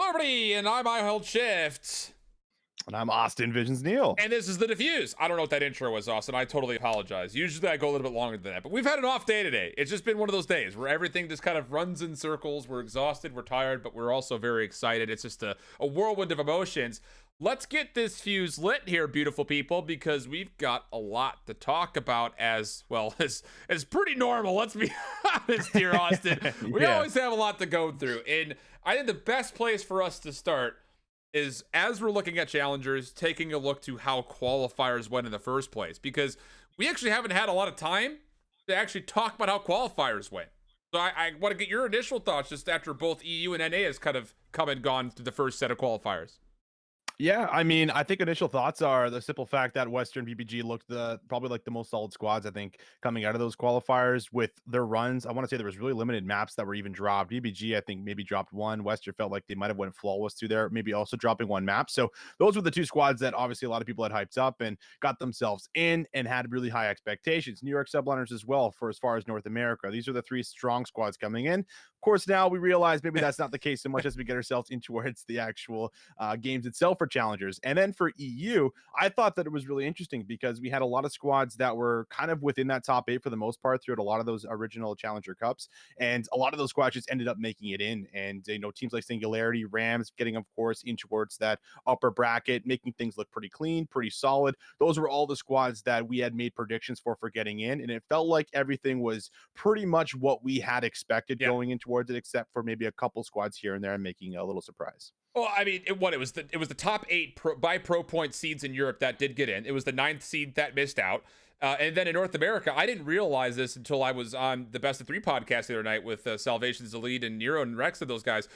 Hello, everybody, and I'm IHOLDSHIFT. And I'm Austin VisionZz. And this is the Defuse. I don't know what that intro was, Austin. I totally apologize. Usually I go a little bit longer than that, but we've had an off day today. It's just been one of those days where everything just kind of runs in circles. We're exhausted, we're tired, but we're also very excited. It's just a whirlwind of emotions. Let's get this fuse lit here, beautiful people, because we've got a lot to talk about as well as pretty normal. Let's be honest here, Austin. We always have a lot to go through. And I think the best place for us to start is, as we're looking at challengers, taking a look to how qualifiers went in the first place, because we actually haven't had a lot of time to actually talk about how qualifiers went. So I want to get your initial thoughts just after both EU and NA has kind of come and gone through the first set of qualifiers. Yeah, I mean, I think initial thoughts are the simple fact that Western PPG looked probably like the most solid squads, I think, coming out of those qualifiers with their runs. I want to say there was really limited maps that were even dropped. PPG, I think, maybe dropped one. Western felt like they might have went flawless through there, maybe also dropping one map. So those were the two squads that obviously a lot of people had hyped up and got themselves in and had really high expectations. New York Subliners as well for as far as North America. These are the three strong squads coming in. Of course, now we realize maybe that's not the case so much as we get ourselves into where it's the actual games itself for challengers. And then for EU, I thought that it was really interesting because we had a lot of squads that were kind of within that top 8 for the most part throughout a lot of those original Challenger Cups. And a lot of those squads just ended up making it in. And, you know, teams like Singularity, Rams getting, of course, in towards that upper bracket, making things look pretty clean, pretty solid. Those were all the squads that we had made predictions for getting in. And it felt like everything was pretty much what we had expected going in towards it, except for maybe a couple squads here and there and making a little surprise. Well, I mean, it was the top 8 by pro point seeds in Europe that did get in. It was the 9th seed that missed out. And then in North America, I didn't realize this until I was on the Best of 3 podcast the other night with Salvation's Elite and Nero and Rex and those guys.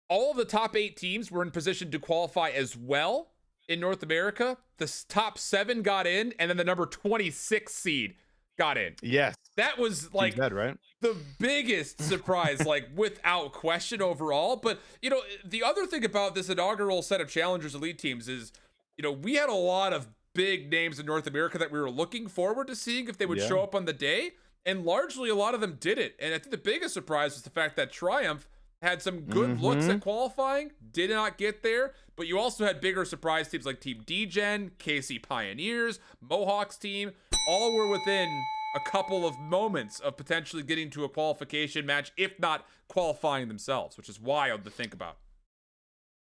All of the top 8 teams were in position to qualify as well in North America. The top 7 got in, and then the number 26 seed got in. Yes. That was like right? The biggest surprise, like without question overall. But, you know, the other thing about this inaugural set of Challengers Elite teams is, you know, we had a lot of big names in North America that we were looking forward to seeing if they would show up on the day. And largely a lot of them did it. And I think the biggest surprise was the fact that Triumph had some good looks at qualifying, did not get there. But you also had bigger surprise teams like Team DGen, KC Pioneers, Mohawk's team, all were within a couple of moments of potentially getting to a qualification match, if not qualifying themselves, which is wild to think about.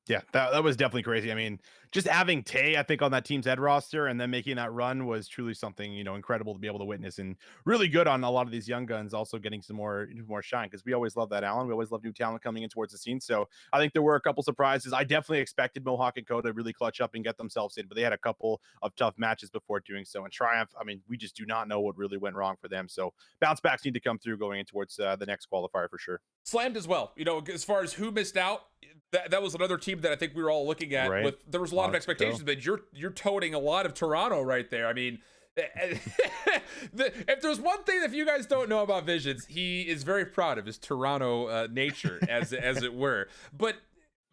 Yeah, that was definitely crazy. I mean, just having Tay, I think, on that team's head roster and then making that run was truly something, you know, incredible to be able to witness, and really good on a lot of these young guns also getting some more shine, because we always love that, Alan. We always love new talent coming in towards the scene. So I think there were a couple surprises. I definitely expected Mohawk and CoD to really clutch up and get themselves in, but they had a couple of tough matches before doing so. And Triumph, I mean, we just do not know what really went wrong for them. So bounce backs need to come through going in towards the next qualifier for sure. Slammed as well. You know, as far as who missed out, that was another team that I think we were all looking at. With there was a lot of expectations, but you're toting a lot of Toronto right there. I mean, if there's one thing that you guys don't know about VisionZz, he is very proud of his Toronto nature, as it were. But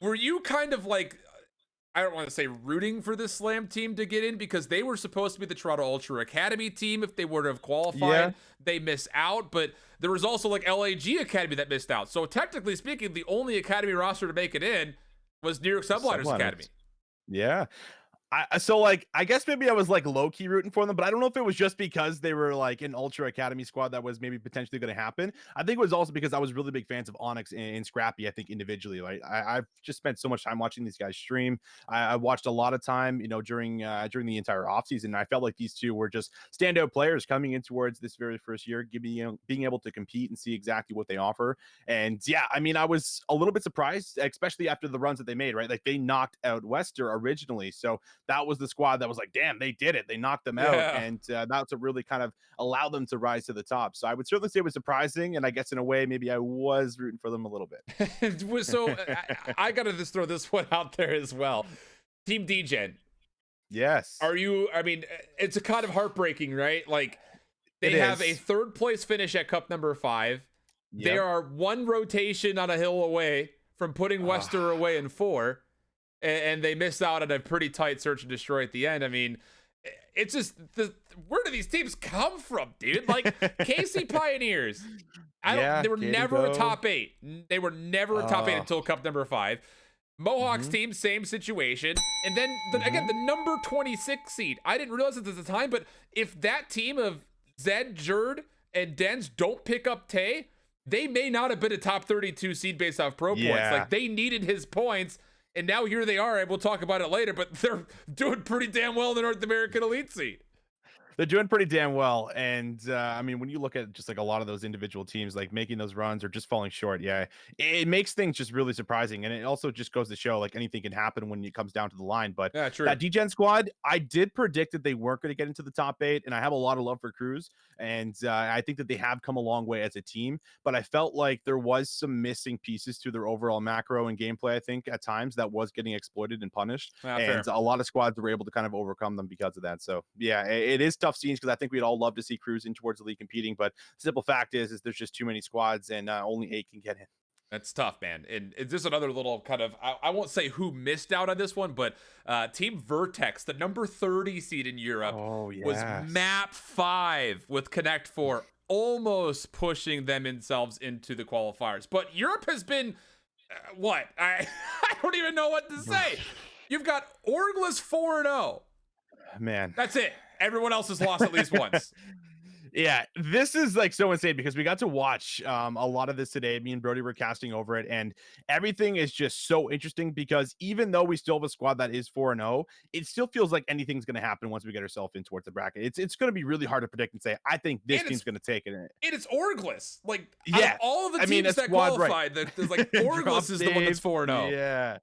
were you kind of like, I don't want to say rooting for this Slam team to get in, because they were supposed to be the Toronto Ultra Academy team if they were to have qualified. They miss out, but there was also like LAG Academy that missed out. So technically speaking, the only Academy roster to make it in was New York Subliners Academy. Yeah. I guess maybe I was like low-key rooting for them, but I don't know if it was just because they were like an Ultra Academy squad that was maybe potentially going to happen. I think it was also because I was really big fans of Onyx and Scrappy, I think, individually. Like I've just spent so much time watching these guys stream. I watched a lot of time, you know, during the entire offseason, and I felt like these two were just standout players coming in towards this very first year, being able to compete and see exactly what they offer. And yeah, I mean, I was a little bit surprised, especially after the runs that they made, right? Like they knocked out Wester originally. So that was the squad that was like, damn, they did it. They knocked them out. And that's what really kind of allowed them to rise to the top. So I would certainly say it was surprising. And I guess in a way, maybe I was rooting for them a little bit. So I got to just throw this one out there as well. Team DGen. Yes. Are you, I mean, it's a kind of heartbreaking, right? Like they have a 3rd place finish at Cup number 5. Yep. They are 1 rotation on a hill away from putting Wester away in 4. And they miss out on a pretty tight search and destroy at the end. I mean, it's just where do these teams come from, dude? Like KC Pioneers Yeah, They were Katie never a Doe. top 8. They were never a top 8 Uh, until cup number 5. Mohawks mhm, team, same situation. And then again, mhm. the number 26 seed. I didn't realize it at the time, but if that team of Zed, Jerd, and Dens don't pick up Tay, they may not have been a top 32 seed based off pro points. Yeah. Like, they needed his points, and now here they are, and we'll talk about it later, but they're doing pretty damn well in the North American Elite seed. They're doing pretty damn well. And I mean, when you look at just like a lot of those individual teams, like making those runs or just falling short, yeah, it makes things just really surprising. And it also just goes to show like anything can happen when it comes down to the line. But Yeah, true. that DGen squad, I did predict that they weren't going to get into the top 8. And I have a lot of love for Cruz. And I think that they have come a long way as a team. But I felt like there was some missing pieces to their overall macro and gameplay, I think, at times that was getting exploited and punished. Yeah, And fair. a lot of squads were able to kind of overcome them because of that. So yeah, it is tough scenes because I think we'd all love to see Cruz in towards the league competing, but the simple fact is there's just too many squads and only 8 can get in. That's tough, man. And it's just another little kind of, I won't say who missed out on this one, but Team Vertex, the number 30 seed in Europe, Oh was yes. map 5 with Connect 4, almost pushing themselves into the qualifiers. But Europe has been, what? I don't even know what to say. You've got Orgless 4-0. Man. That's it. Everyone else has lost at least once. Yeah, this is like so insane because we got to watch a lot of this today. Me and Brody were casting over it, and everything is just so interesting because even though we still have a squad that is 4-0, it still feels like anything's going to happen once we get ourselves in towards the bracket. It's going to be really hard to predict and say, I think this And team's going to take it. And it's Orgless. Like, out of Yeah, all of the I mean, teams a that squad, right. qualified, there's like Orgless is the one that's 4-0. Yeah.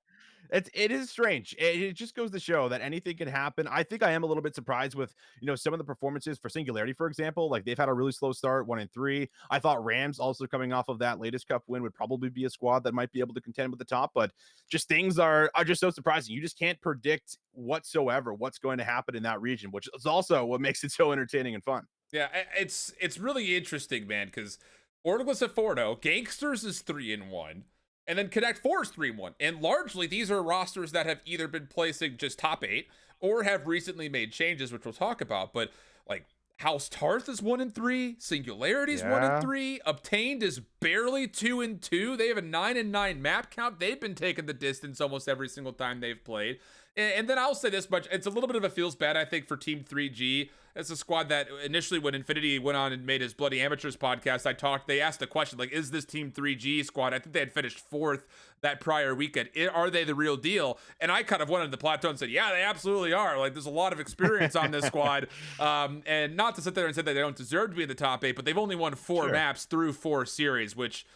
It is strange. It just goes to show that anything can happen. I think I am a little bit surprised with some of the performances for Singularity, for example. Like they've had a really slow start, 1-3. I thought Rams also coming off of that latest cup win would probably be a squad that might be able to contend with the top. But just things are just so surprising. You just can't predict whatsoever what's going to happen in that region, which is also what makes it so entertaining and fun. Yeah, it's really interesting, man, because Orgless at 4-0, Gangsters is 3-1. And then Connect 4 is 3-1. And largely, these are rosters that have either been placing just top 8 or have recently made changes, which we'll talk about. But like House Tarth is 1-3, Singularity is 1-3, Obtained is barely 2-2. They have a 9-9 map count. They've been taking the distance almost every single time they've played. And then I'll say this much: it's a little bit of a feels bad, I think, for Team 3G. It's a squad that initially, when Infinity went on and made his Bloody Amateurs podcast, they asked the question, like, is this Team 3G squad? I think they had finished 4th that prior weekend. Are they the real deal? And I kind of went on the plateau and said, yeah, they absolutely are. Like, there's a lot of experience on this squad. And not to sit there and say that they don't deserve to be in the top 8, but they've only won 4 maps through 4 series, which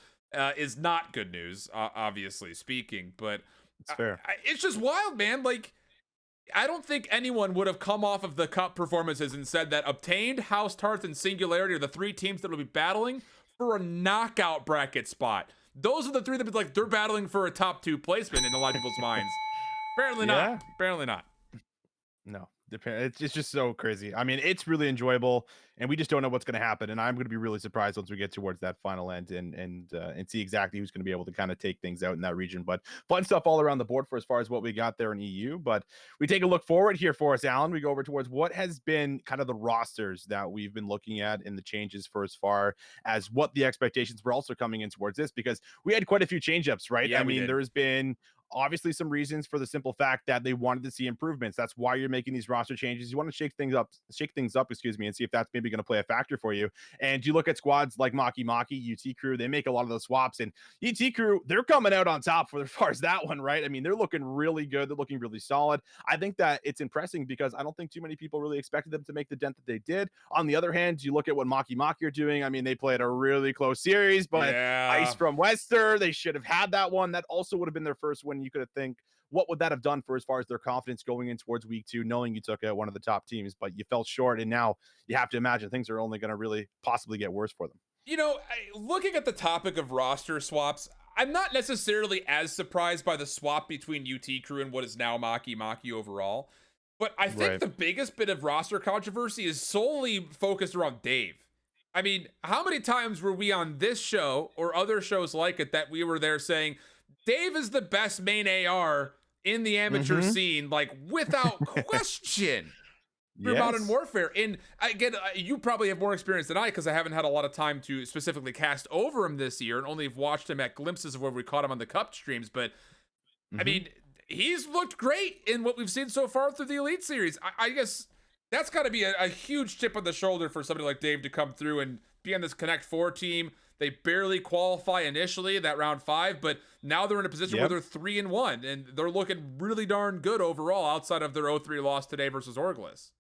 is not good news, obviously speaking. But It's fair. it's just wild, man. Like, I don't think anyone would have come off of the cup performances and said that Obtained, House Tarth, and Singularity are the 3 teams that will be battling for a knockout bracket spot. Those are the 3 that like they're battling for a top 2 placement in a lot of people's minds. Apparently not. Apparently not. No, it's just so crazy. I mean, it's really enjoyable, and we just don't know what's going to happen. And I'm going to be really surprised once we get towards that final end and see exactly who's going to be able to kind of take things out in that region. But fun stuff all around the board for as far as what we got there in EU. But we take a look forward here for us, Alan. We go over towards what has been kind of the rosters that we've been looking at and the changes for as far as what the expectations were also coming in towards this, because we had quite a few change-ups, right? Yeah, I mean, there's been obviously some reasons for the simple fact that they wanted to see improvements. That's why you're making these roster changes. You want to shake things up, excuse me, and see if that's maybe going to play a factor for you. And you look at squads like Maki, UT Crew, they make a lot of those swaps, and UT Crew, they're coming out on top for as far as that one, right? I mean, they're looking really good. They're looking really solid. I think that it's impressing because I don't think too many people really expected them to make the dent that they did. On the other hand, you look at what Maki are doing. I mean, they played a really close series, but Ice from Wester, they should have had that one. That also would have been their first win. You could have think, what would that have done for as far as their confidence going in towards week 2, knowing you took out one of the top teams, but you fell short, and now you have to imagine things are only going to really possibly get worse for them. Looking at the topic of roster swaps, I'm not necessarily as surprised by the swap between UT Crew and what is now Maki overall, but I think the biggest bit of roster controversy is solely focused around Dave. I mean, how many times were we on this show or other shows like it that we were there saying Dave is the best main AR in the amateur scene, like without question. through Modern Yes. Warfare. And again, you probably have more experience than I because I haven't had a lot of time to specifically cast over him this year and only have watched him at glimpses of where we caught him on the Cup streams. But I Mhm. mean, he's looked great in what we've seen so far through the Elite Series. I guess that's got to be a huge chip on the shoulder for somebody like Dave to come through and be on this Connect 4 team. They barely qualify initially that round 5, but now they're in a position where Yep. they're 3-1, and they're looking really darn good overall outside of their 0-3 loss today versus Orglis.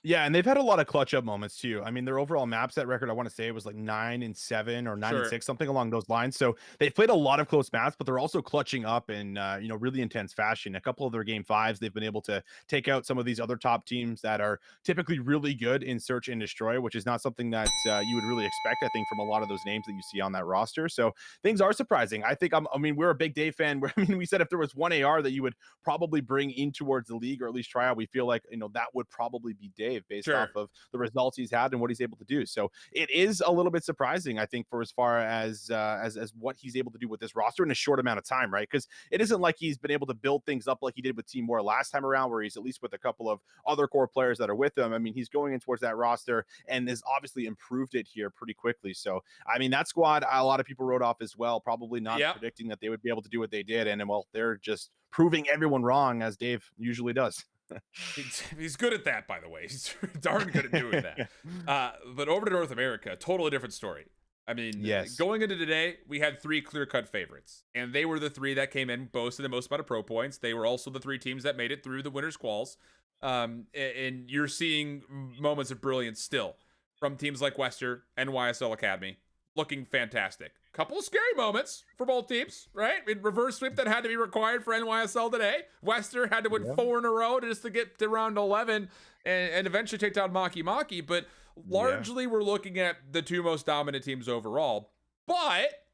Yeah, and they've had a lot of clutch up moments too. I mean, their overall map set record, I want to say it was like 9-7 or 9 and Sure. 6, something along those lines. So they've played a lot of close maps, but they're also clutching up in really intense fashion. A couple of their game fives, they've been able to take out some of these other top teams that are typically really good in search and destroy, which is not something that you would really expect, I think, from a lot of those names that you see on that roster. So things are surprising. I mean, we're a big Dave fan. I mean, we said if there was one AR that you would probably bring in towards the league or at least try out, we feel like that would probably be Dave based Sure. off of the results he's had and what he's able to do. So it is a little bit surprising, I think, for as far as what he's able to do with this roster in a short amount of time, right? Because it isn't like he's been able to build things up like he did with Team War last time around, where he's at least with a couple of other core players that are with him. I mean, he's going in towards that roster and has obviously improved it here pretty quickly. So I mean, that squad a lot of people wrote off as well, probably not Yep. predicting that they would be able to do what they did, and well, they're just proving everyone wrong, as Dave usually does. He's good at that, by the way. He's darn good at doing that. But over to North America, totally different story. I mean, Yes. going into today, we had 3 clear-cut favorites, and they were the 3 that came in boasted the most amount of pro points. They were also the 3 teams that made it through the winners' quals. And you're seeing moments of brilliance still from teams like Wester, NYSL Academy, looking fantastic. Couple of scary moments for both teams, right? In reverse sweep that had to be required for NYSL today. Wester had to win 4 in a row just to get to round 11 and eventually take down Maki Maki. But largely, we're looking at the 2 most dominant teams overall. But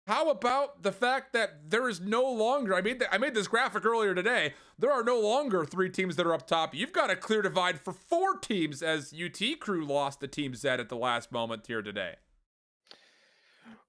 how about the fact that there is no longer, I made this graphic earlier today, there are no longer 3 teams that are up top. You've got a clear divide for 4 teams as UT Crew lost to Team Z at the last moment here today.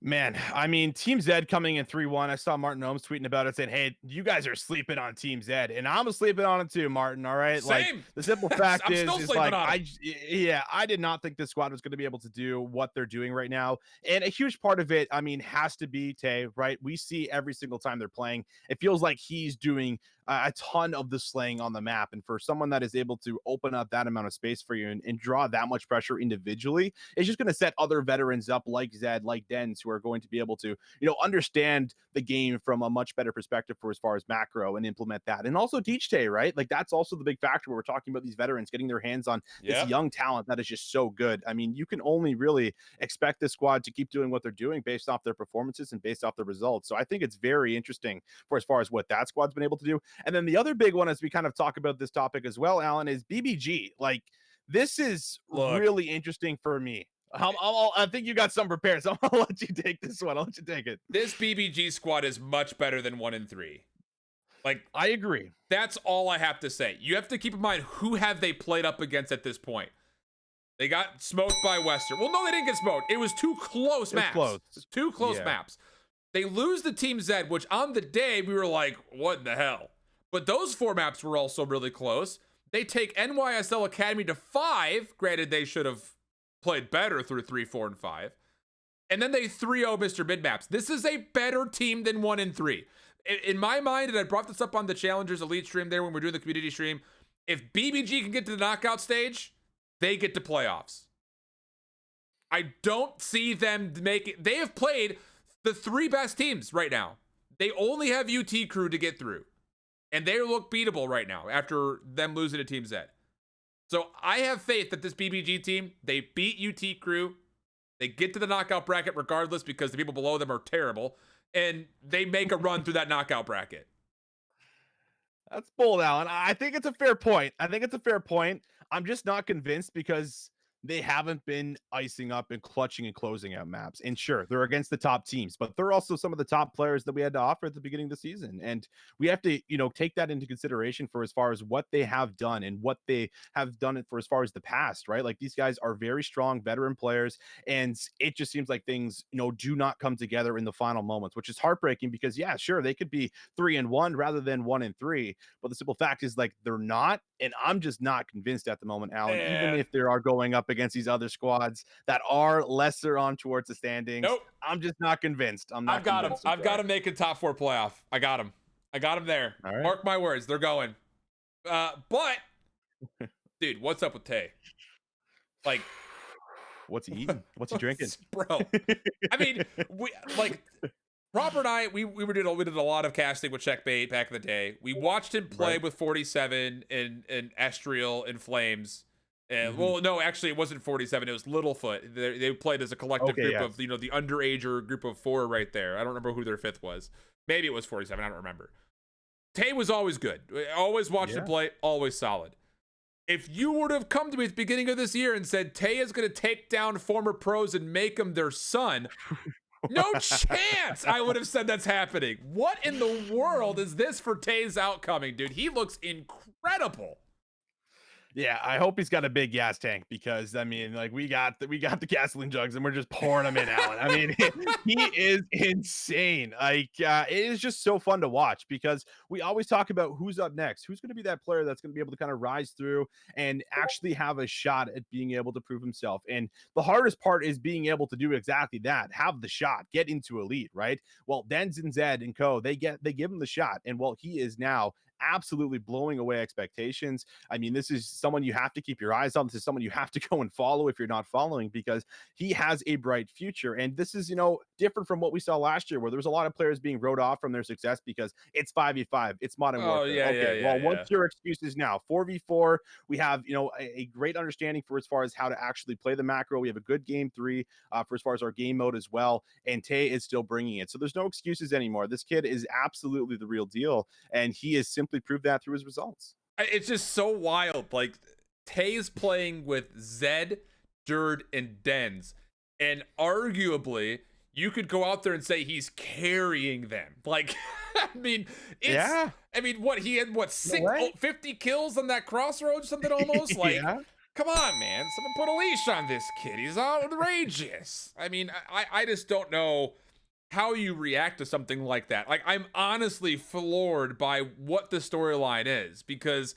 Man, I mean, Team Z coming in 3-1. I saw Martin Ohms tweeting about it saying, hey, you guys are sleeping on Team Z. And I'm sleeping on it too, Martin. All right. Same. Like the simple fact I'm is still sleeping like, on it. I did not think this squad was going to be able to do what they're doing right now. And a huge part of it, I mean, has to be Tay, right? We see every single time they're playing, it feels like he's doing a ton of the slaying on the map. And for someone that is able to open up that amount of space for you and draw that much pressure individually, it's just going to set other veterans up like Zed, like Dens, who are going to be able to, understand the game from a much better perspective for as far as macro and implement that. And also teach Tay, right? Like that's also the big factor where we're talking about these veterans getting their hands on this young talent that is just so good. I mean, you can only really expect this squad to keep doing what they're doing based off their performances and based off the results. So I think it's very interesting for as far as what that squad's been able to do. And then the other big one, as we kind of talk about this topic as well, Alan, is BBG. Like this is really interesting for me. I think you got some prepared, so I'll let you take this one. I'll let you take it. This BBG squad is much better than 1 and 3. Like, I agree. That's all I have to say. You have to keep in mind who have they played up against at this point. They got smoked by Wester. Well, no, they didn't get smoked. It was 2 close maps. Close. 2 close maps. They lose to Team Z, which on the day we were like, what in the hell? But those 4 maps were also really close. They take NYSL Academy to 5. Granted, they should have played better through 3, 4, and 5. And then they 3-0 Mr. Mid maps. This is a better team than 1 and 3. In my mind, and I brought this up on the Challengers Elite stream there when we're doing the community stream, if BBG can get to the knockout stage, they get to playoffs. I don't see them make it. They have played the 3 best teams right now. They only have UT Crew to get through. And they look beatable right now after them losing to Team Z. So I have faith that this BBG team, they beat UT Crew. They get to the knockout bracket regardless because the people below them are terrible. And they make a run through that knockout bracket. That's bold, Alan. I think it's a fair point. I'm just not convinced because they haven't been icing up and clutching and closing out maps. And sure, they're against the top teams, but they're also some of the top players that we had to offer at the beginning of the season. And we have to, take that into consideration for as far as what they have done and what they have done it for as far as the past, right? Like these guys are very strong veteran players, and it just seems like things, do not come together in the final moments, which is heartbreaking because yeah, sure, they could be 3-1 rather than 1-3, but the simple fact is like they're not, and I'm just not convinced at the moment, Alan, even And if they are going up against these other squads that are lesser on towards the standings. nope, I'm just not convinced. I'm not I've got him. convinced. I've got him making top 4 playoff. I got him. I got him there. All right. Mark my words, they're going. But dude, what's up with Tay? Like, what's he eating? What's he drinking? Bro. I mean, Robert and I, we did a lot of casting with Checkbait back in the day. We watched him play with 47 and Estriel and Flames. And well, no, actually, it wasn't 47. It was Littlefoot. They played as a collective group of the underager group of 4 right there. I don't remember who their 5th was. Maybe it was 47. I don't remember. Tay was always good. I always watched him play. Always solid. If you would have come to me at the beginning of this year and said Tay is going to take down former pros and make them their son, no chance I would have said that's happening. What in the world is this for Tay's outcoming, dude? He looks incredible. Yeah, I hope he's got a big gas tank because I mean, like we got the gasoline jugs and we're just pouring them in, Alan. I mean, he is insane. Like it is just so fun to watch because we always talk about who's up next, who's going to be that player that's going to be able to kind of rise through and actually have a shot at being able to prove himself. And the hardest part is being able to do exactly that, have the shot, get into elite, right? Well, Denz and Zed and Co, they give him the shot, and well, he is now absolutely blowing away expectations. I mean, this is someone you have to keep your eyes on. This is someone you have to go and follow if you're not following, because he has a bright future. And this is, different from what we saw last year, where there was a lot of players being wrote off from their success because it's 5v5, it's modern warfare. What's your excuses now? 4v4, we have, a great understanding for as far as how to actually play the macro. We have a good game 3 for as far as our game mode as well. And Tay is still bringing it. So there's no excuses anymore. This kid is absolutely the real deal. And he is simply proved that through his results. It's just so wild. Like, Tay's playing with Zed, Dirt, and Denz, and arguably you could go out there and say he's carrying them. Like, I mean, what he had, 50 kills on that crossroads, something almost like. Come on, man. Someone put a leash on this kid. He's outrageous. I mean, I just don't know how you react to something like that. Like, I'm honestly floored by what the storyline is, because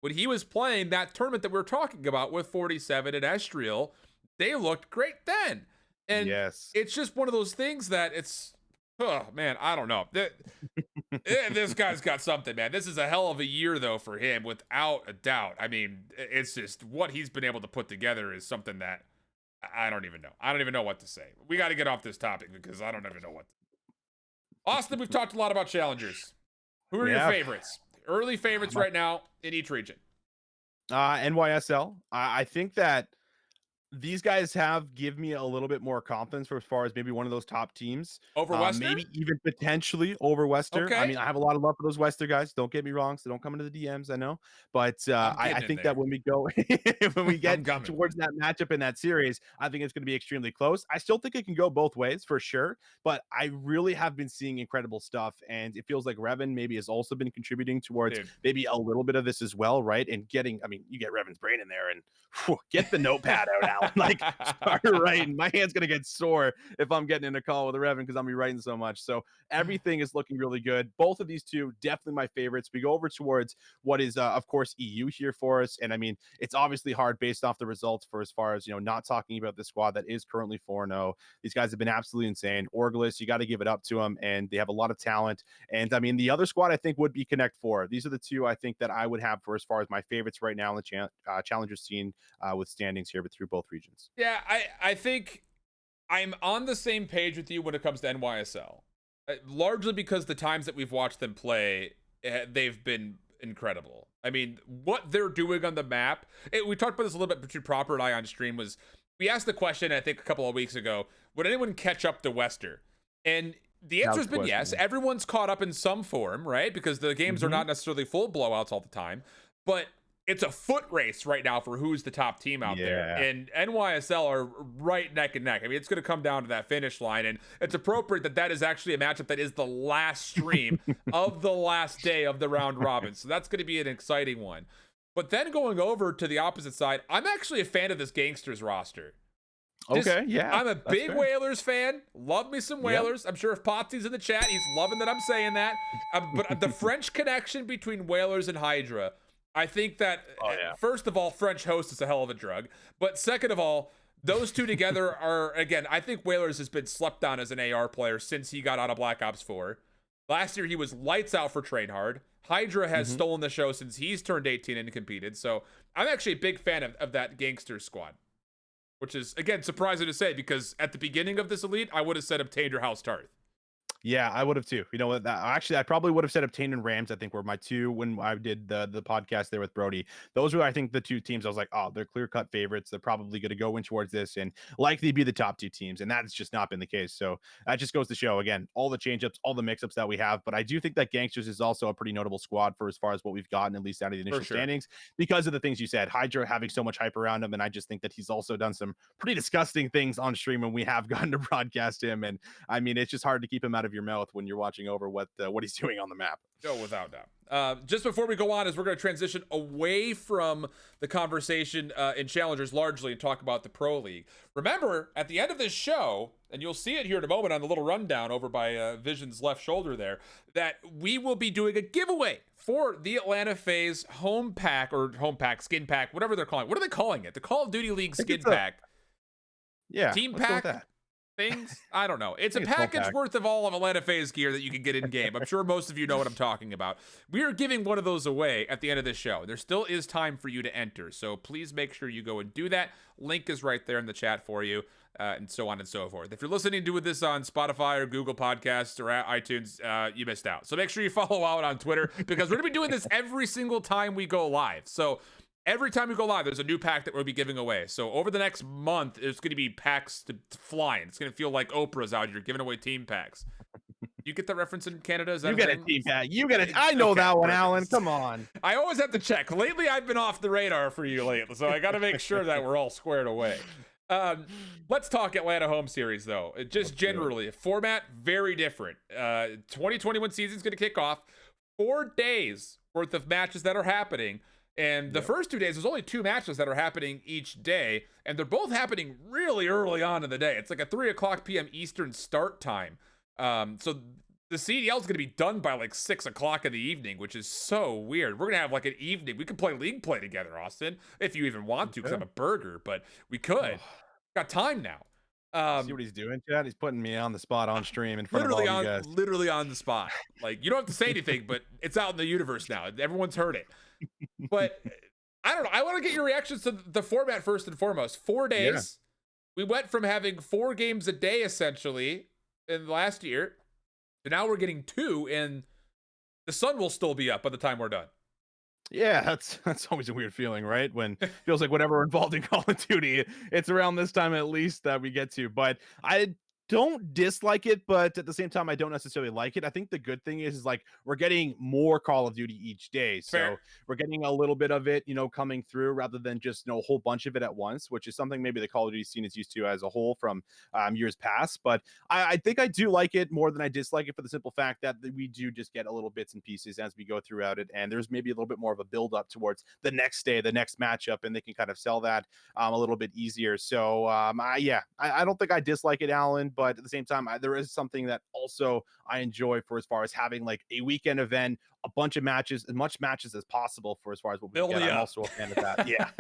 when he was playing that tournament that we were talking about with 47 and Estriel, they looked great then. And it's just one of those things that it's, oh man, I don't know. This guy's got something, man. This is a hell of a year though for him, without a doubt. I mean, it's just what he's been able to put together is something that I don't even know. I don't even know what to say. We got to get off this topic because I don't even know what. Austin, we've talked a lot about challengers. Who are your favorites? Early favorites right now in each region. NYSL. I think that these guys give me a little bit more confidence for as far as maybe one of those top teams. Over Western? Maybe even potentially over Western. Okay. I mean, I have a lot of love for those Western guys. Don't get me wrong. So don't come into the DMs, I know. But I think that when we go, when we get towards that matchup in that series, I think it's going to be extremely close. I still think it can go both ways for sure. But I really have been seeing incredible stuff. And it feels like Revan maybe has also been contributing towards maybe a little bit of this as well, right? And getting, I mean, you get Revan's brain in there and get the notepad out, Alan. Like, start writing. My hand's gonna get sore if I'm getting in a call with a Revan because I'm be writing so much. So everything is looking really good. Both of these two definitely my favorites. We go over towards what is of course EU here for us, and I mean it's obviously hard based off the results for as far as not talking about the squad that is currently 4-0. These guys have been absolutely insane. Orglis, you got to give it up to them, and they have a lot of talent. And I mean the other squad I think would be Connect 4. These are the two I think that I would have for as far as my favorites right now in the challenger scene with standings here, but through both regions. Yeah, I think I'm on the same page with you when it comes to NYSL. Largely because the times that we've watched them play, they've been incredible. I mean, what they're doing on the map, we talked about this a little bit between Proper and I on stream, was we asked the question, I think a couple of weeks ago, would anyone catch up to Wester? And the answer has been yes. Everyone's caught up in some form, right? Because the games are not necessarily full blowouts all the time. But it's a foot race right now for who's the top team out there. And NYSL are right neck and neck. I mean, it's going to come down to that finish line. And it's appropriate that that is actually a matchup that is the last stream of the last day of the round robin. So that's going to be an exciting one. But then going over to the opposite side, I'm actually a fan of this Gangsters roster. Okay, yeah. I'm a big Whalers fan. Love me some Whalers. I'm sure if Potsy's in the chat, he's loving that I'm saying that. But the French connection between Whalers and Hydra, I think that, first of all, French host is a hell of a drug. But second of all, those two together are, again, I think Whalers has been slept on as an AR player since he got out of Black Ops 4. Last year, he was lights out for Train Hard. Hydra has stolen the show since he's turned 18 and competed. So I'm actually a big fan of that Gangsters squad. Which is, again, surprising to say, because at the beginning of this Elite, I would have said Obtained or House Tarth. Yeah, I would have too. You know what? Actually, I probably would have said Obtained and Rams. I think were my two when I did the podcast there with Brody. Those were, I think, the two teams I was like, oh, they're clear cut favorites. They're probably going to go in towards this and likely be the top two teams. And that's just not been the case. So that just goes to show, again, all the changeups, all the mix-ups that we have. But I do think that Gangsters is also a pretty notable squad for as far as what we've gotten, at least out of the initial standings, because of the things you said. Hydra having so much hype around him. And I just think that he's also done some pretty disgusting things on stream when we have gotten to broadcast him. And I mean, it's just hard to keep him out of your mouth when you're watching over what he's doing on the map. No, without doubt. Just before we go on, as we're going to transition away from the conversation in Challengers largely and talk about the Pro League. Remember, at the end of this show, and you'll see it here in a moment on the little rundown over by Vision's left shoulder there, that we will be doing a giveaway for the Atlanta FaZe home pack, skin pack, whatever they're calling it. What are they calling it? The Call of Duty League skin pack. Team pack. Things, I don't know. It's a package worth of all of Atlanta FaZe gear that you can get in game. I'm sure most of you know what I'm talking about. We are giving one of those away at the end of this show. There still is time for you to enter, so please make sure you go and do that. Link is right there in the chat for you, and so on and so forth. If you're listening to this on Spotify or Google Podcasts or iTunes, you missed out. So make sure you follow out on Twitter, because we're gonna be doing this every single time we go live. So every time we go live, there's a new pack that we'll be giving away. So over the next month, there's going to be packs to flying. It's going to feel like Oprah's out here giving away team packs. You get that reference in Canada? Is that you get a team pack? You get it. I know that one, Alan. Come on. I always have to check. Lately, I've been off the radar for you lately, so I got to make sure that we're all squared away. Let's talk Atlanta home series, though. Just generally, format very different. 2021 season's going to kick off. 4 days worth of matches that are happening. And the first 2 days, there's only 2 matches that are happening each day, and they're both happening really early on in the day. It's like a 3:00 p.m. Eastern start time. So the CDL is going to be done by like 6:00 in the evening, which is so weird. We're going to have like an evening. We can play league play together, Austin, if you even want to, because I'm a burger, but we could. Got time now. See what he's doing, Chad? He's putting me on the spot on stream in front of all you guys. Literally on the spot. Like, you don't have to say anything, but it's out in the universe now. Everyone's heard it. But I don't know. I want to get your reactions to the format first and foremost. 4 days. We went from having 4 games a day, essentially, in last year, to now we're getting 2, and the sun will still be up by the time we're done. Yeah, that's always a weird feeling, right? When it feels like whatever involved in Call of Duty, it's around this time at least that we get to. But I don't dislike it, but at the same time, I don't necessarily like it. I think the good thing is like we're getting more Call of Duty each day. So we're getting a little bit of it, coming through rather than just, a whole bunch of it at once, which is something maybe the Call of Duty scene is used to as a whole from years past. But I think I do like it more than I dislike it for the simple fact that we do just get a little bits and pieces as we go throughout it. And there's maybe a little bit more of a build up towards the next day, the next matchup, and they can kind of sell that a little bit easier. So I don't think I dislike it, Alan, but at the same time, there is something that also I enjoy for as far as having like a weekend event, a bunch of matches, as much matches as possible for as far as what we get. I'm also a fan of that. Yeah.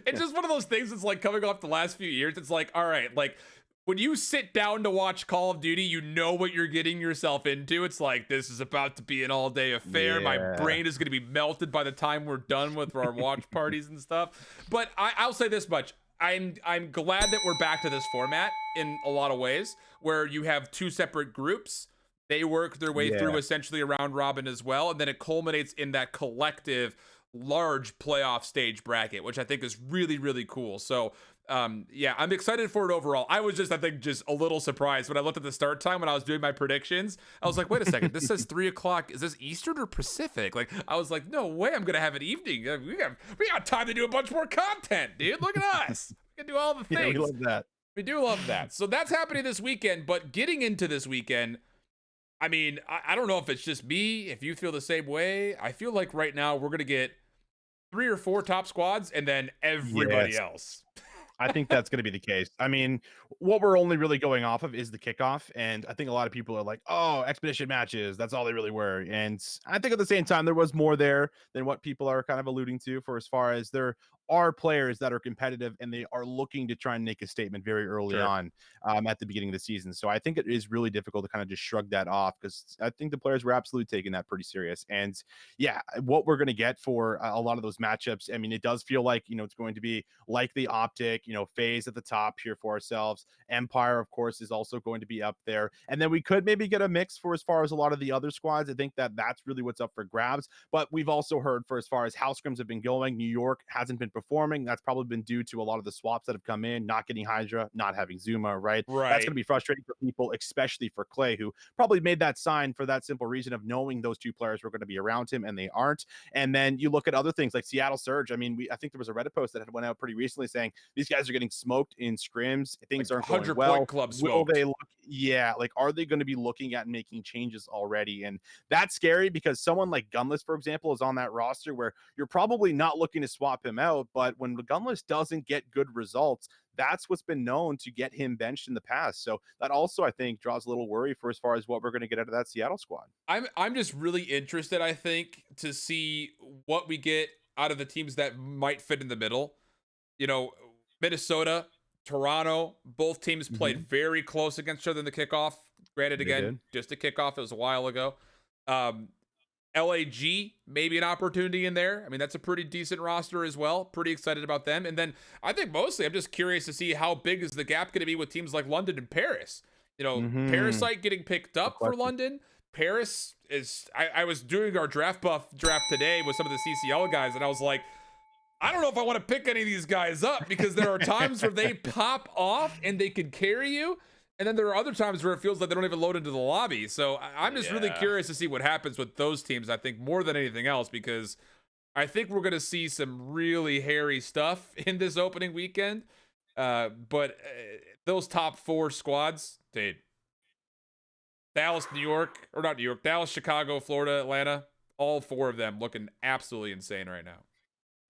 It's just one of those things that's like coming off the last few years. It's like, all right, like when you sit down to watch Call of Duty, you know what you're getting yourself into. It's like, this is about to be an all-day affair. My brain is going to be melted by the time we're done with our watch parties and stuff. But I'll say this much. I'm glad that we're back to this format in a lot of ways, where you have 2 separate groups. They work their way through essentially a round robin as well, and then it culminates in that collective large playoff stage bracket, which I think is really, really cool. So Yeah, I'm excited for it overall. I was just, I think, just a little surprised when I looked at the start time when I was doing my predictions. I was like, wait a second, this says 3 o'clock. Is this Eastern or Pacific? Like, I was like, no way, I'm gonna have an evening. We got time to do a bunch more content, dude. Look at us. We can do all the things. Yeah, we love that. We do love that. So that's happening this weekend. But getting into this weekend, I mean, I don't know if it's just me, if you feel the same way. I feel like right now we're gonna get 3 or 4 top squads and then everybody Yes. else. I think that's going to be the case. I mean, what we're only really going off of is the kickoff. And I think a lot of people are like, oh, expedition matches. That's all they really were. And I think at the same time, there was more there than what people are kind of alluding to for as far as there are players that are competitive and they are looking to try and make a statement very early Sure. on at the beginning of the season. So I think it is really difficult to kind of just shrug that off because I think the players were absolutely taking that pretty serious. And yeah, what we're going to get for a lot of those matchups, I mean, it does feel like, it's going to be like the Optic, FaZe at the top here for ourselves. Empire, of course, is also going to be up there. And then we could maybe get a mix for as far as a lot of the other squads. I think that that's really what's up for grabs. But we've also heard for as far as how scrims have been going, New York hasn't been performing. That's probably been due to a lot of the swaps that have come in, not getting Hydra, not having Zuma, right? That's going to be frustrating for people, especially for Clay, who probably made that sign for that simple reason of knowing those two players were going to be around him and they aren't. And then you look at other things like Seattle Surge. I mean, I think there was a Reddit post that had went out pretty recently saying these guys are getting smoked in scrims. Things Like aren't going well. Point club Will smoked. they look? Yeah, like are they going to be looking at making changes already? And that's scary because someone like Gunless, for example, is on that roster where you're probably not looking to swap him out. But when the Gunless doesn't get good results, that's what's been known to get him benched in the past. So that also, I think, draws a little worry for as far as what we're going to get out of that Seattle squad. I'm just really interested, I think, to see what we get out of the teams that might fit in the middle. Minnesota, Toronto, both teams played very close against each other in the kickoff. Granted, again, just a kickoff. It was a while ago. LAG, maybe an opportunity in there. I mean, that's a pretty decent roster as well. Pretty excited about them. And then I think mostly I'm just curious to see how big is the gap going to be with teams like London and Paris. Parasite getting picked up for London. Paris is, I was doing our draft today with some of the CCL guys, and I was like, I don't know if I want to pick any of these guys up because there are times where they pop off and they can carry you. And then there are other times where it feels like they don't even load into the lobby. So I'm just really curious to see what happens with those teams, I think, more than anything else, because I think we're going to see some really hairy stuff in this opening weekend. But those top 4 squads, dude, Dallas, Dallas, Chicago, Florida, Atlanta, all 4 of them looking absolutely insane right now.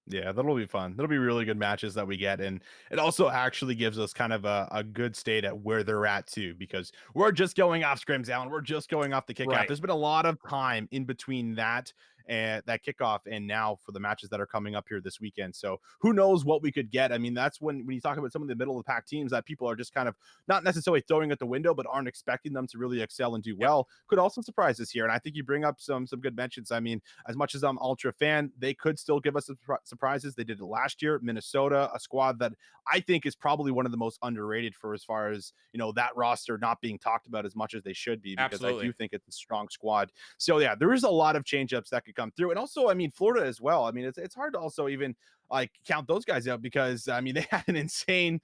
Yeah, that'll be fun. That'll be really good matches that we get. And it also actually gives us kind of a good state at where they're at too, because we're just going off scrims, Alan. We're just going off the kickoff. Right. There's been a lot of time in between that and that kickoff and now for the matches that are coming up here this weekend. So who knows what we could get. I mean, that's when you talk about some of the middle of the pack teams that people are just kind of not necessarily throwing at the window, but aren't expecting them to really excel and do well, could also surprise us here. And I think you bring up some good mentions. I mean, as much as I'm ultra fan, they could still give us some surprises. They did it last year. Minnesota, a squad that I think is probably one of the most underrated for as far as, that roster not being talked about as much as they should be, because I do think it's a strong squad. So yeah, there is a lot of changeups that could come through. And also, I mean, Florida as well. I mean, it's hard to also even like count those guys out because I mean they had an insane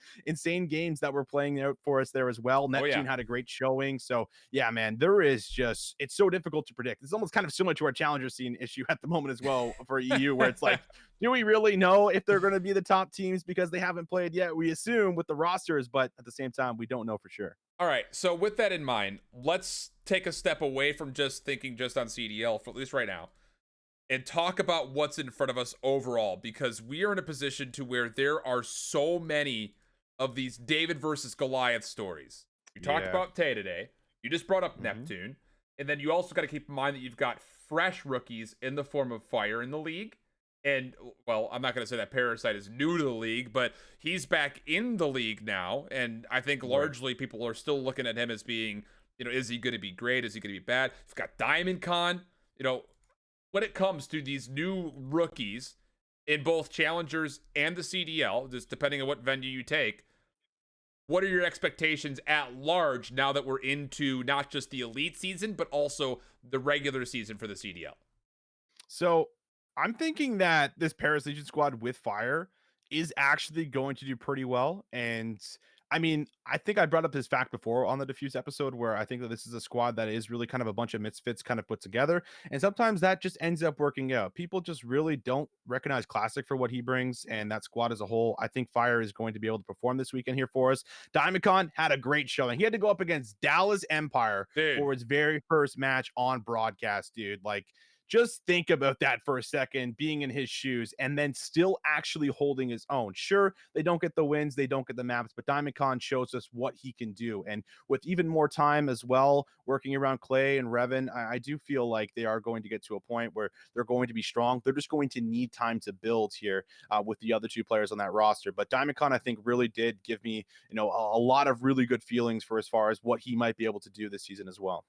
games that were playing out for us there as well. Neptune had a great showing. So yeah, man, it's so difficult to predict. It's almost kind of similar to our challenger scene issue at the moment as well for EU, where it's like, do we really know if they're going to be the top teams because they haven't played yet? We assume with the rosters, but at the same time, we don't know for sure. All right, so with that in mind, let's take a step away from just thinking just on CDL, for at least right now, and talk about what's in front of us overall, because we are in a position to where there are so many of these David versus Goliath stories. You talked about Tay today. You just brought up Neptune. And then you also got to keep in mind that you've got fresh rookies in the form of Fire in the league. And, well, I'm not going to say that Parasite is new to the league, but he's back in the league now. And I think largely people are still looking at him as being, is he going to be great? Is he going to be bad? You've got Diamond Con. When it comes to these new rookies in both Challengers and the CDL, just depending on what venue you take, what are your expectations at large now that we're into not just the elite season, but also the regular season for the CDL? So I'm thinking that this Paris Legion squad with Fire is actually going to do pretty well. And I mean, I think I brought up this fact before on the Diffuse episode where I think that this is a squad that is really kind of a bunch of misfits kind of put together. And sometimes that just ends up working out. People just really don't recognize Classic for what he brings and that squad as a whole. I think Fire is going to be able to perform this weekend here for us. Diamondcon had a great showing. He had to go up against Dallas Empire Dude. for his very first match on broadcast, dude. Like, just think about that for a second, being in his shoes and then still actually holding his own. Sure, they don't get the wins, they don't get the maps, but Diamondcon shows us what he can do. And with even more time as well, working around Clay and Revan, I do feel like they are going to get to a point where they're going to be strong. They're just going to need time to build here with the other two players on that roster. But Diamondcon, I think, really did give me, a lot of really good feelings for as far as what he might be able to do this season as well.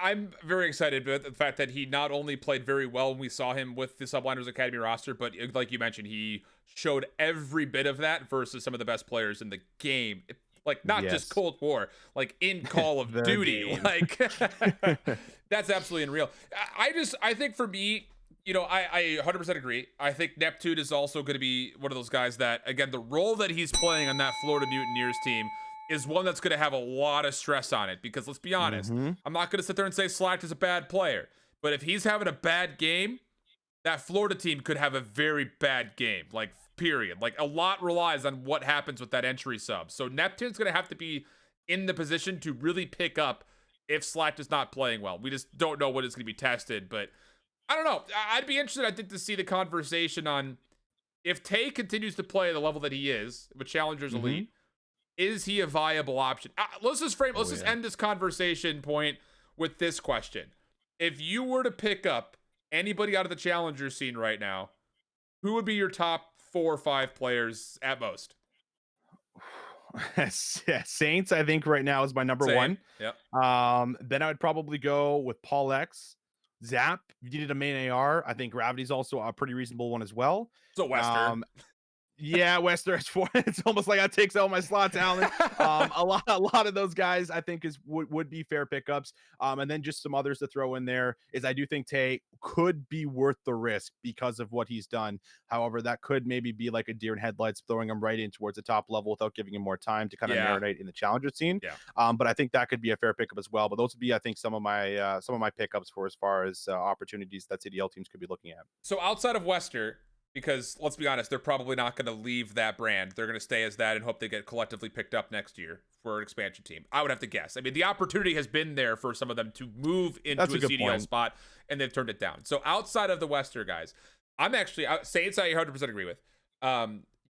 I'm very excited about the fact that he not only played very well when we saw him with the Subliners Academy roster, but like you mentioned, he showed every bit of that versus some of the best players in the game. Like, not just Cold War, like in Call of Duty. Like, that's absolutely unreal. I think for me, I 100% agree. I think Neptune is also going to be one of those guys that, again, the role that he's playing on that Florida Mutineers team is one that's going to have a lot of stress on it, because let's be honest, I'm not going to sit there and say Slack is a bad player, but if he's having a bad game, that Florida team could have a very bad game, like, period. Like, a lot relies on what happens with that entry sub. So Neptune's going to have to be in the position to really pick up if Slack is not playing well. We just don't know what is going to be tested, but I don't know. I'd be interested, I think, to see the conversation on if Tay continues to play at the level that he is, with Challengers Elite, is he a viable option? Let's just end this conversation point with this question. If you were to pick up anybody out of the challenger scene right now, who would be your top 4 or 5 players at most? Saints, I think right now is my number one. Yep. Then I would probably go with Paul X. Zap, you needed a main AR. I think Gravity's also a pretty reasonable one as well. So Western. Yeah, Wester is 4. It's almost like that takes all my slot talent. A lot of those guys I think would be fair pickups. And then just some others to throw in there is I do think Tay could be worth the risk because of what he's done. However, that could maybe be like a deer in headlights, throwing him right in towards the top level without giving him more time to kind of marinate in the challenger scene. Yeah. But I think that could be a fair pickup as well. But those would be, I think, some of my pickups for as far as opportunities that CDL teams could be looking at. So outside of Wester, because let's be honest, they're probably not going to leave that brand. They're going to stay as that and hope they get collectively picked up next year for an expansion team. I would have to guess. I mean, the opportunity has been there for some of them to move into a CDL spot, and they've turned it down. So outside of the Wester guys, I'm actually Saints. I 100% agree with.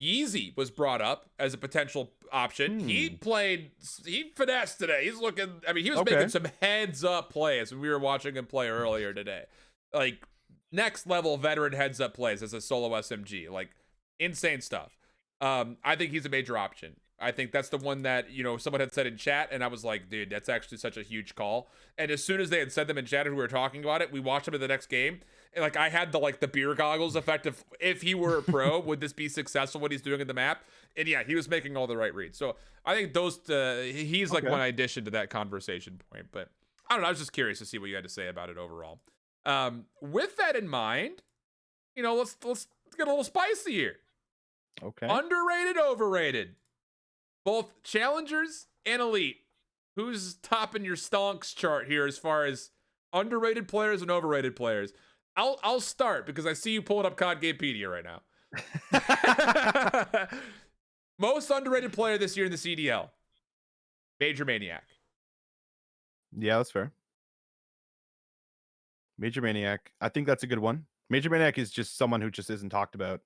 Yeezy was brought up as a potential option. He finessed today. He's looking. I mean, he was making some heads up plays when we were watching him play earlier today. Like, next level veteran heads up plays as a solo SMG, like insane stuff. I think he's a major option. I think that's the one that, someone had said in chat, and I was like, dude, that's actually such a huge call. And as soon as they had said them in chat and we were talking about it, we watched him in the next game. And like, I had the beer goggles effect of, if he were a pro, would this be successful what he's doing in the map? And yeah, he was making all the right reads. So I think he's like one addition to that conversation point. But I don't know. I was just curious to see what you had to say about it overall. With that in mind, let's get a little spicy here. Okay. Underrated, overrated, both challengers and elite. Who's topping your stonks chart here as far as underrated players and overrated players? I'll start because I see you pulling up COD Gamepedia right now. Most underrated player this year in the CDL, Major Maniac. Yeah, that's fair. Major Maniac. I think that's a good one. Major Maniac is just someone who just isn't talked about.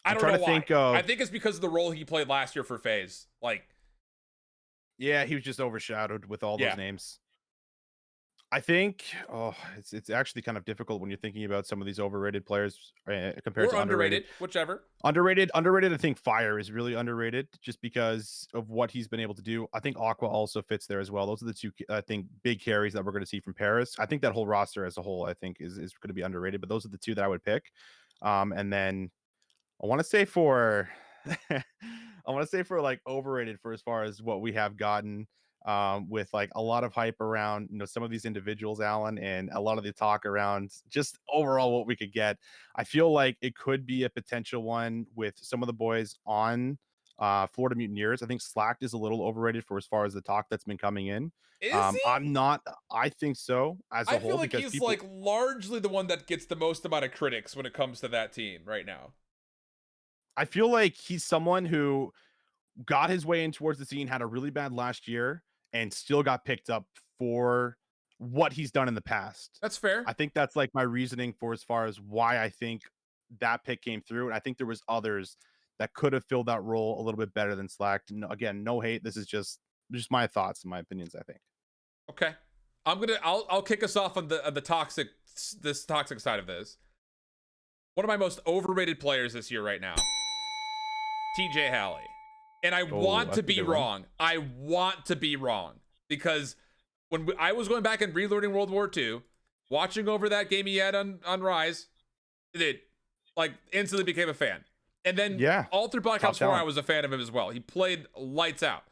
I don't know why. I think it's because of the role he played last year for FaZe. Yeah, he was just overshadowed with all those names. I think it's actually kind of difficult when you're thinking about some of these overrated players compared to underrated. Whichever. Underrated. I think Fire is really underrated just because of what he's been able to do. I think Aqua also fits there as well. Those are the two, I think, big carries that we're going to see from Paris. I think that whole roster as a whole, I think, is going to be underrated. But those are the two that I would pick. And then I want to say for like overrated for as far as what we have gotten. with like a lot of hype around some of these individuals, Alan, and a lot of the talk around just overall what we could get. I feel like it could be a potential one with some of the boys on Florida Mutineers. I think Slacked is a little overrated for as far as the talk that's been coming in. Is he? I'm not. I think so as a I feel whole like because he's people. like largely the one that gets the most amount of critics when it comes to that team right now. I feel like he's someone who got his way in towards the scene, had a really bad last year, and still got picked up for what he's done in the past. That's fair. I think that's like my reasoning for as far as why I think that pick came through. And I think there was others that could have filled that role a little bit better than Slack. No, again, no hate. This is just my thoughts and my opinions, I think. Okay. I'll kick us off on the toxic side of this. One of my most overrated players this year right now, TJ Halley. And I want to be wrong. I want to be wrong because when I was going back and relearning World War II, watching over that game he had on Rise, it like instantly became a fan. And then all through Black Ops 4, I was a fan of him as well. He played lights out.